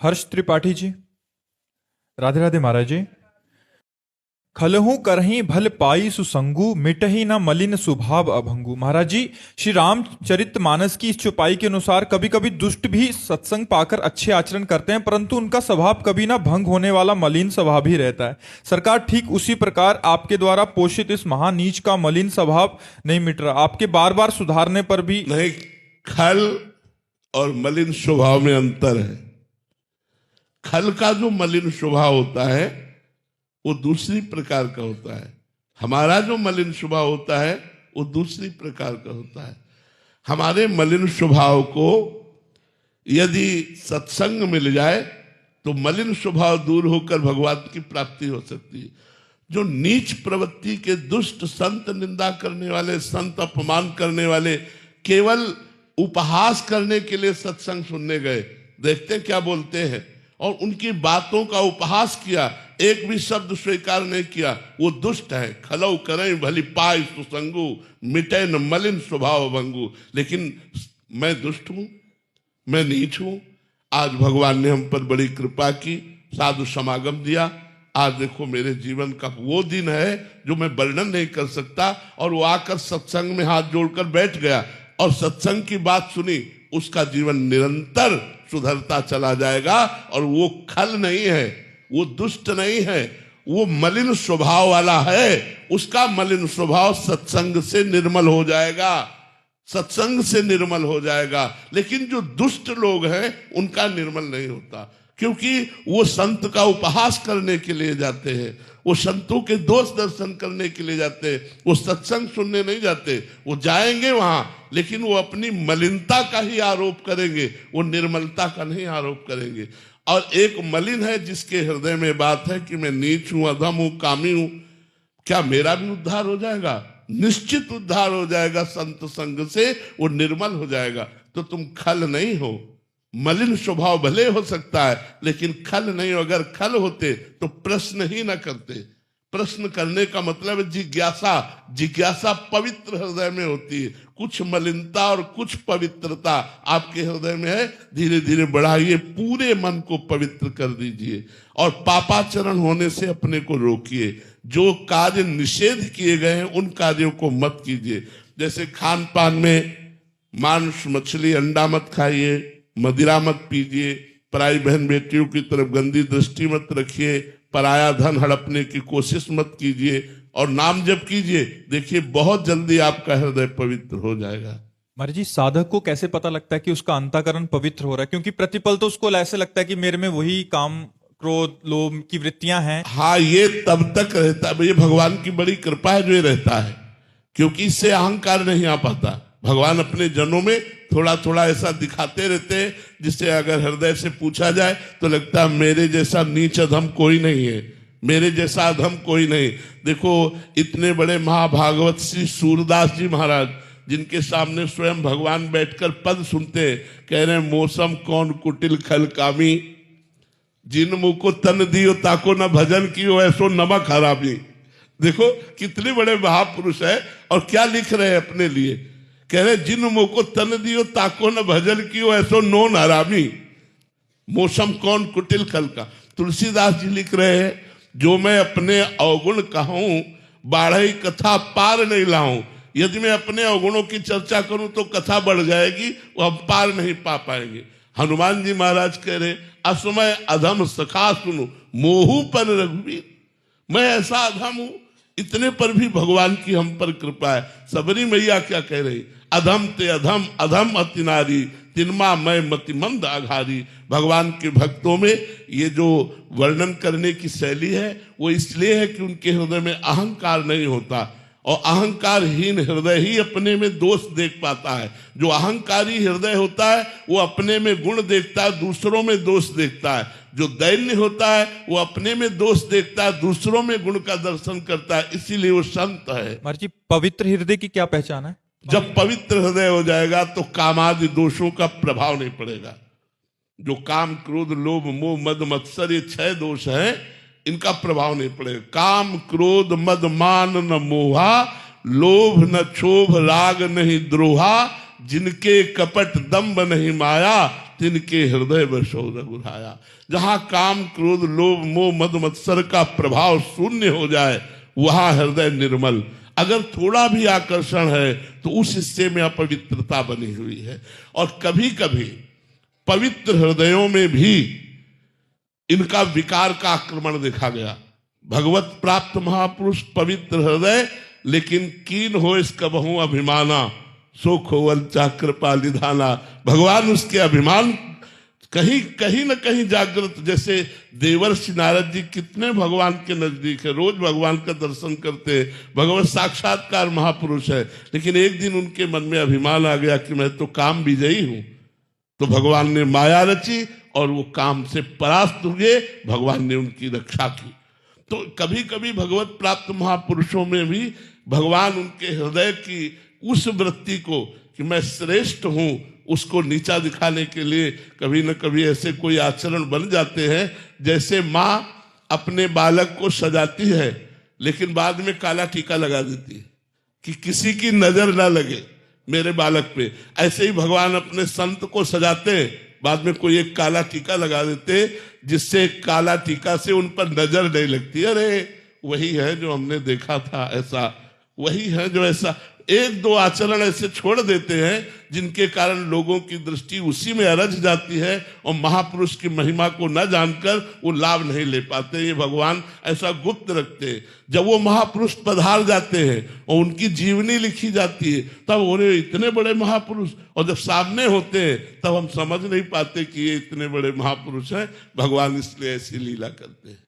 हर्ष त्रिपाठी जी। राधे राधे महाराज जी। खलहू करही भल पाई सुसंगु मिटहि न मलिन स्वभाव अभंगु। महाराज जी, श्री रामचरितमानस की इस चौपाई के अनुसार कभी कभी दुष्ट भी सत्संग पाकर अच्छे आचरण करते हैं, परंतु उनका स्वभाव कभी ना भंग होने वाला मलिन स्वभाव ही रहता है। सरकार, ठीक उसी प्रकार आपके द्वारा पोषित इस महानीच का मलिन स्वभाव नहीं मिट रहा। आपके बार बार सुधारने पर भी नहीं। खल और मलिन स्वभाव में अंतर है। खल का जो मलिन स्वभाव होता है वो दूसरी प्रकार का होता है। हमारा जो मलिन स्वभाव होता है वो दूसरी प्रकार का होता है। हमारे मलिन स्वभाव को यदि सत्संग मिल जाए तो मलिन स्वभाव दूर होकर भगवान की प्राप्ति हो सकती है। जो नीच प्रवृत्ति के दुष्ट संत निंदा करने वाले, संत अपमान करने वाले, केवल उपहास करने के लिए सत्संग सुनने गए, देखते क्या बोलते हैं, और उनकी बातों का उपहास किया, एक भी शब्द स्वीकार नहीं किया, वो दुष्ट है। खलौ करें भली पाई सुसंगु मिटे न मलिन स्वभाव भंगु। लेकिन मैं दुष्ट हूं, मैं नीच हूं। आज भगवान ने हम पर बड़ी कृपा की, साधु समागम दिया। आज देखो मेरे जीवन का वो दिन है जो मैं वर्णन नहीं कर सकता। और वो आकर सत्संग में हाथ जोड़कर बैठ गया और सत्संग की बात सुनी, उसका जीवन निरंतर सुधरता चला जाएगा। और वो खल नहीं है, वो दुष्ट नहीं है, वो मलिन स्वभाव वाला है। उसका मलिन स्वभाव सत्संग से निर्मल हो जाएगा, सत्संग से निर्मल हो जाएगा। लेकिन जो दुष्ट लोग हैं उनका निर्मल नहीं होता, क्योंकि वो संत का उपहास करने के लिए जाते हैं, वो संतों के दोष दर्शन करने के लिए जाते हैं, वो सत्संग सुनने नहीं जाते। वो जाएंगे वहां, लेकिन वो अपनी मलिनता का ही आरोप करेंगे, वो निर्मलता का नहीं आरोप करेंगे। और एक मलिन है जिसके हृदय में बात है कि मैं नीच हूं, अधम हूं, कामी हूं, क्या मेरा भी उद्धार हो जाएगा? निश्चित उद्धार हो जाएगा। संत संग से वो निर्मल हो जाएगा। तो तुम खल नहीं हो। मलिन स्वभाव भले हो सकता है, लेकिन खल नहीं हो। अगर खल होते तो प्रश्न ही ना करते। प्रश्न करने का मतलब है जिज्ञासा। जिज्ञासा पवित्र हृदय में होती है। कुछ मलिनता और कुछ पवित्रता आपके हृदय में है, धीरे धीरे बढ़ाइए, पूरे मन को पवित्र कर दीजिए और पापाचरण होने से अपने को रोकिए। जो कार्य निषेध किए गए हैं उन कार्यों को मत कीजिए। जैसे खान पान में मांस, मछली, अंडा मत खाइए, मदिरा मत पीजिए, पराई बहन बेटियों की तरफ गंदी दृष्टि मत रखिए, पराया धन हड़पने की कोशिश मत कीजिए और नाम जप कीजिए। देखिए बहुत जल्दी आपका हृदय पवित्र हो जाएगा। महाराज जी, साधक को कैसे पता लगता है कि उसका अंतःकरण पवित्र हो रहा है? क्योंकि प्रतिपल तो उसको ऐसे लगता है कि मेरे में वही काम, क्रोध, लोभ की वृत्तियां हैं। हाँ, ये तब तक रहता है, ये भगवान की बड़ी कृपा है जो ये रहता है, क्योंकि इससे अहंकार नहीं आ पाता। भगवान अपने जनों में थोड़ा थोड़ा ऐसा दिखाते रहते हैं, जिससे अगर हृदय से पूछा जाए तो लगता है मेरे जैसा नीच अधम कोई नहीं है, मेरे जैसा अधम कोई नहीं। देखो इतने बड़े महाभागवत श्री सूरदास जी महाराज, जिनके सामने स्वयं भगवान बैठकर पद सुनते हैं, कह रहे हैं मौसम कौन कुटिल खल कामी, जिन मुंह को तन दियो ताको न भजन कियो ऐसो नमक हरामी। देखो कितने बड़े महापुरुष है और क्या लिख रहे हैं अपने लिए। कह रहे जिन मुंह को तन दियो ताको न भजन कियो ऐसो नोन हरामी। मौसम कौन कुटिल खल का। तुलसीदास जी लिख रहे हैं जो मैं अपने अवगुण कहूं बाढ़ई कथा पार नहीं लाऊं। यदि मैं अपने अवगुणों की चर्चा करूं तो कथा बढ़ जाएगी, वो हम पार नहीं पा पाएंगे। हनुमान जी महाराज कह रहे असमय अधम सखा सुनु मोहू पर रघुवीर। मैं ऐसा अधम हूं, इतने पर भी भगवान की हम पर कृपा है। सबरी मैया क्या कह रही, अधम ते अधम अधम अति नारी तिनमा मैं मतिमंद आघारी। भगवान के भक्तों में ये जो वर्णन करने की शैली है वो इसलिए है कि उनके हृदय में अहंकार नहीं होता, और अहंकारहीन हृदय ही अपने में दोष देख पाता है। जो अहंकारी हृदय होता है वो अपने में गुण देखता है, दूसरों में दोष देखता है। जो दैन्य होता है वो अपने में दोष देखता है, दूसरों में गुण का दर्शन करता है, इसीलिए वो संत है। महाराज जी, पवित्र हृदय की क्या पहचान है? जब पवित्र हृदय हो जाएगा तो कामादि दोषों का प्रभाव नहीं पड़ेगा। जो काम, क्रोध, लोभ, मोह, मद, मत्सर, ये 6 दोष हैं, इनका प्रभाव नहीं पड़ेगा। काम, क्रोध, मद, मान न मोहा, लोभ न क्षोभ, राग नहीं द्रोहा, जिनके कपट दंभ नहीं माया, तिनके हृदय बसो रघुराया। जहां काम क्रोध लोभ मोह मद मत्सर का प्रभाव शून्य हो जाए वहां हृदय निर्मल। अगर थोड़ा भी आकर्षण है तो उस हिस्से में अपवित्रता बनी हुई है। और कभी कभी पवित्र हृदयों में भी इनका विकार का आक्रमण देखा गया। भगवत प्राप्त महापुरुष पवित्र हृदय, लेकिन कीन हो इसका बहु अभिमाना, सो खोवल कृपा निधाना। भगवान उसके अभिमान कहीं न कहीं जागृत। जैसे देवर्षि नारद जी कितने भगवान के नजदीक है, रोज भगवान का दर्शन करते, भगवत साक्षात्कार महापुरुष है, लेकिन एक दिन उनके मन में अभिमान आ गया कि मैं तो काम विजयी हूं। तो भगवान ने माया रची और वो काम से परास्त हुए, भगवान ने उनकी रक्षा की। तो कभी कभी भगवत प्राप्त महापुरुषों में भी भगवान उनके हृदय की उस वृत्ति को कि मैं श्रेष्ठ हूं, उसको नीचा दिखाने के लिए कभी न कभी ऐसे कोई आचरण बन जाते हैं। जैसे माँ अपने बालक को सजाती है लेकिन बाद में काला टीका लगा देती है कि किसी की नजर ना लगे मेरे बालक पे, ऐसे ही भगवान अपने संत को सजाते हैं, बाद में कोई एक काला टीका लगा देते जिससे काला टीका से उन पर नजर नहीं लगती। अरे वही है जो हमने देखा था, ऐसा वही है जो ऐसा। एक दो आचरण ऐसे छोड़ देते हैं जिनके कारण लोगों की दृष्टि उसी में अरझ जाती है और महापुरुष की महिमा को न जानकर वो लाभ नहीं ले पाते। ये भगवान ऐसा गुप्त रखते हैं। जब वो महापुरुष पधार जाते हैं और उनकी जीवनी लिखी जाती है तब उन्हें इतने बड़े महापुरुष, और जब सामने होते हैं तब हम समझ नहीं पाते कि ये इतने बड़े महापुरुष हैं। भगवान इसलिए ऐसी लीला करते हैं।